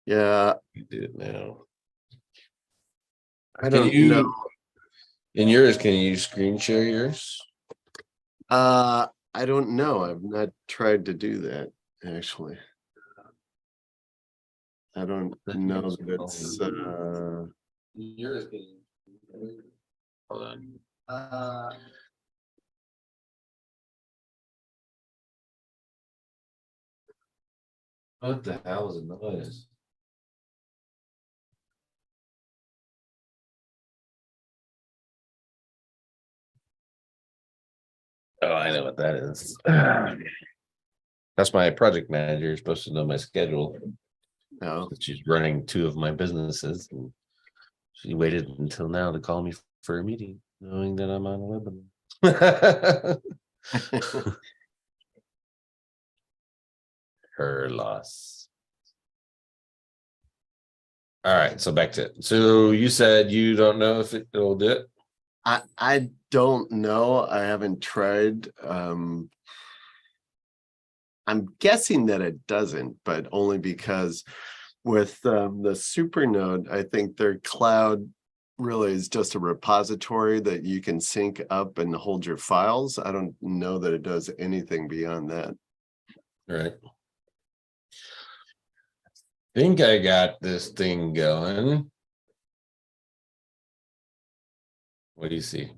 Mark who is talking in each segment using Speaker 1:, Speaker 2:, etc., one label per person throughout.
Speaker 1: Yeah,
Speaker 2: You do it now.
Speaker 1: I
Speaker 2: Can
Speaker 1: don't know.
Speaker 2: you, in yours, can you screen share yours?
Speaker 1: I don't know. I've not tried to do that actually. I don't know that it's
Speaker 2: Yours, can you, hold on. What the hell is the noise? Oh, I know what that is. That's my project manager. You're supposed to know my schedule.
Speaker 1: no.
Speaker 2: She's running two of my businesses. And she waited until now to call me for a meeting, knowing that I'm on a webinar. Her loss. All right, so back to it. So you said you don't know if it'll do it?
Speaker 1: I don't know. I haven't tried. I'm guessing that it doesn't, but only because with the Supernode, I think their cloud really is just a repository that you can sync up and hold your files. I don't know that it does anything beyond that.
Speaker 2: All right. Think I got this thing going. What do you see?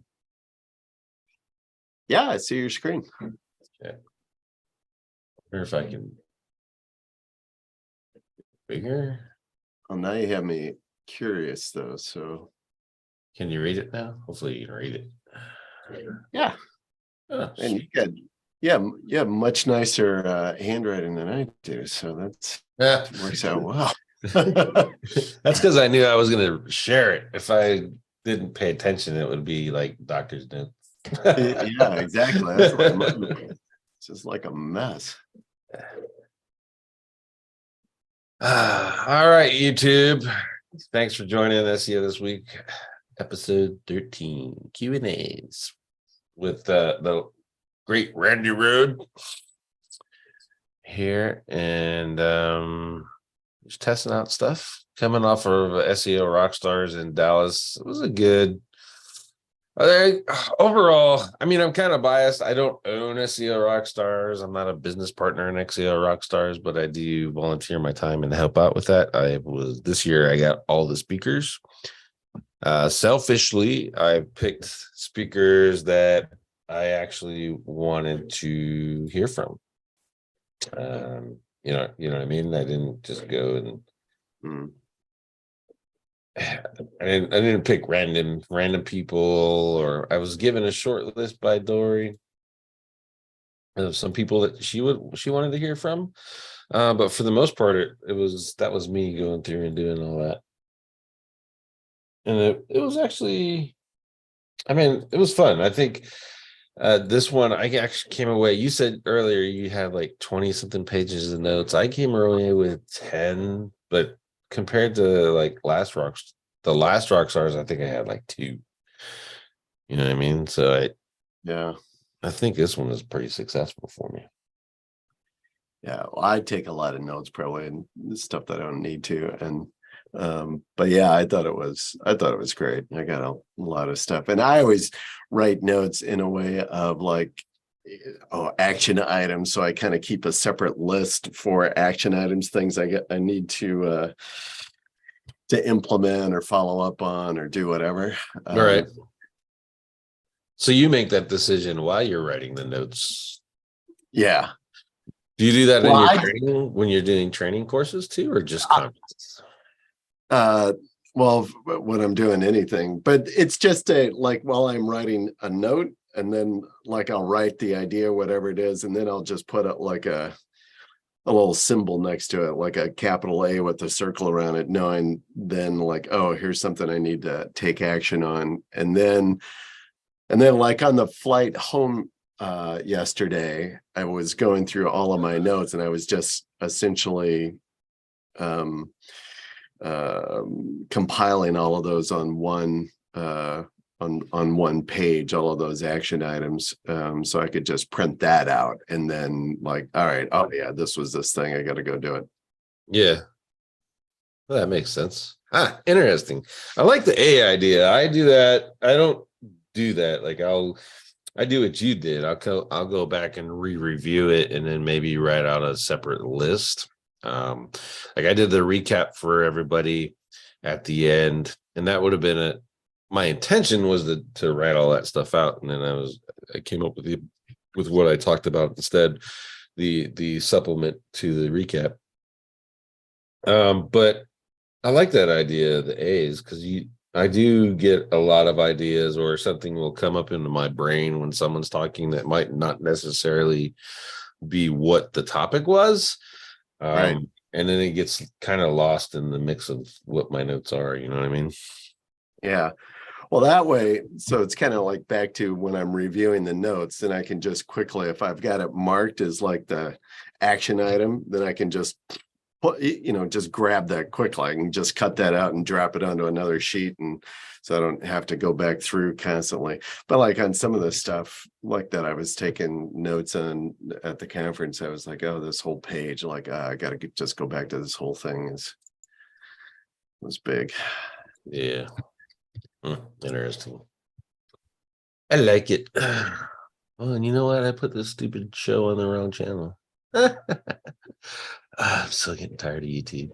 Speaker 1: Yeah, I see your screen.
Speaker 2: Okay. Wonder if I can bigger.
Speaker 1: Well, now you have me curious though. So
Speaker 2: Can you read it now? Hopefully you can read it.
Speaker 1: yeah,
Speaker 2: Oh,
Speaker 1: and you got yeah, much nicer handwriting than I do. So that works out well.
Speaker 2: that's because I knew I was going to share it. If I didn't pay attention, it would be like doctor's notes.
Speaker 1: Yeah, exactly. That's like it's just like a mess.
Speaker 2: All right, YouTube. Thanks for joining SEO this week. Episode 13 Q&As with the great Randy Road here, and just testing out stuff. Coming off of SEO Rockstars in Dallas, it was a good. Overall, I mean, I'm kind of biased. I don't own SEO Rockstars. I'm not a business partner in SEO Rockstars, but I do volunteer my time and help out with that. This year I got all the speakers. Selfishly, I picked speakers that I actually wanted to hear from. You know what I mean? I didn't just go and
Speaker 1: Mm.
Speaker 2: I didn't pick random people, or I was given a short list by Dory of some people that she wanted to hear from. But for the most part, that was me going through and doing all that. And it was actually, I mean, it was fun. I think this one, I actually came away. You said earlier you had like 20 something pages of notes. I came away with 10, but compared to like the last rock stars, I think I had like 2. You know what I mean? So
Speaker 1: Yeah.
Speaker 2: I think this one is pretty successful for me.
Speaker 1: Yeah. Well, I take a lot of notes probably and stuff that I don't need to. And but yeah, I thought it was great. I got a lot of stuff. And I always write notes in a way of like action items. So I kind of keep a separate list for action items, things I need to implement or follow up on or do whatever.
Speaker 2: All right. So you make that decision while you're writing the notes.
Speaker 1: Yeah.
Speaker 2: Do you do that in
Speaker 1: Well,
Speaker 2: your training when you're doing training courses too, or just conferences?
Speaker 1: Well, when I'm doing anything, but it's just like while I'm writing a note, and then like I'll write the idea, whatever it is, and then I'll just put it like a little symbol next to it, like a capital A with a circle around it, knowing then like, oh, here's something I need to take action on. And then like on the flight home yesterday, I was going through all of my notes and I was just essentially um compiling all of those on one on one page, all of those action items, so I could just print that out and then like, all right, oh yeah, this was this thing, I got to go do it.
Speaker 2: Yeah. Well, that makes sense. Interesting. I like the A idea. I do that. I don't do that. Like I do what you did. I'll go back and re-review it and then maybe write out a separate list. Um, like I did the recap for everybody at the end, and that would have been my intention was to write all that stuff out, and then I came up with what I talked about instead, the supplement to the recap. But I like that idea, the A's, because I do get a lot of ideas, or something will come up into my brain when someone's talking that might not necessarily be what the topic was.
Speaker 1: Right.
Speaker 2: And then it gets kind of lost in the mix of what my notes are, you know what I mean?
Speaker 1: Yeah. Well, that way, so it's kind of like back to when I'm reviewing the notes, then I can just quickly, if I've got it marked as like the action item, then I can just put, just grab that quickly. I can just cut that out and drop it onto another sheet. And so I don't have to go back through constantly. But like on some of the stuff like that, I was taking notes on at the conference. I was like, oh, this whole page, like, I got to just go back to this whole thing was big.
Speaker 2: Yeah. Interesting. I like it. Oh, and you know what? I put this stupid show on the wrong channel. I'm still getting tired of YouTube.